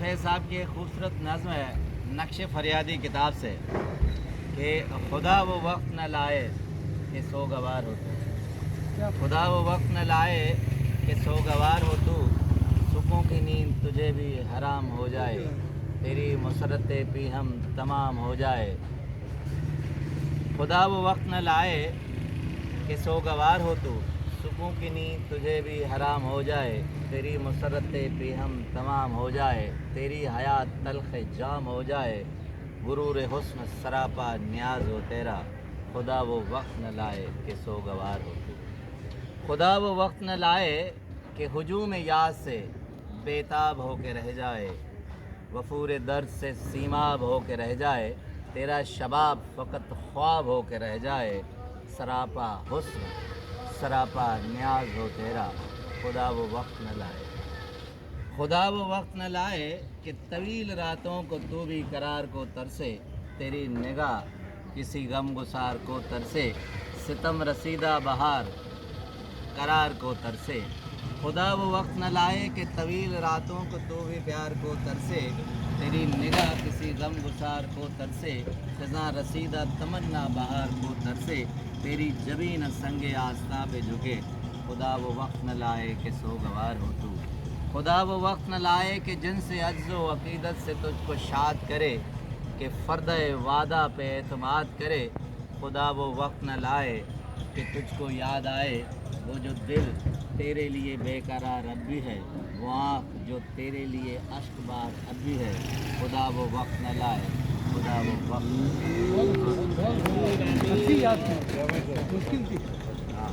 फैज़ साहब की एक खूबसूरत नज़्म है नक्श फरियादी किताब से कि खुदा वो वक्त न लाए कि सोगवार हो तू, खुदा वो वक्त न लाए कि सोगवार हो तू, सुकून की नींद तुझे भी हराम हो जाए, तेरी मुसरत पी हम तमाम हो जाए। खुदा वो वक्त न लाए कि सोगवार हो तू, सुकून की नींद तुझे भी हराम हो जाए, तेरी मुसरत पी हम तमाम हो जाए, तेरी हयात तलख जाम हो जाए, गुरूर हुस्न सरापा न्याज हो तेरा, खुदा वो वक्त न लाए कि सोगवार हो तू। खुदा वो वक्त न लाए कि हुजूम याद से बेताब हो के रह जाए, वफूर दर्द से सीमाब हो के रह जाए, तेरा शबाब फ़कत ख्वाब हो के रह जाए, सरापा हुस्न सरापा न्याज हो तेरा, खुदा वो वक्त न लाए। खुदा वो वक्त न लाए कि तवील रातों को तू भी करार को तरसे, तेरी निगाह किसी गम गुसार को तरसे, सितम रसीदा बहार करार को तरसे। खुदा वो वक्त न लाए कि तवील रातों को तू भी प्यार को तरसे, तेरी निगाह किसी गम गुसार को तरसे, ख़ज़ां रसीदा तमन्ना बहार को तरसे, तेरी जबीन संगे आस्था पे झुके, खुदा वो वक्त न लाए कि सोगवार हो तू। खुदा वो वक्त न लाए कि जिनसे अज्ज़ व अक़ीदत से तुझको शाद करे, कि फ़र्द वादा पे एतमाद करे, खुदा वो वक्त न लाए कि तुझको याद आए, वो जो दिल तेरे लिए बेकरार अब भी है, वो आँख जो तेरे लिए अश्क बार अब भी है, खुदा वो वक्त न लाए, खुदा वो वक्त न लाए। हाँ,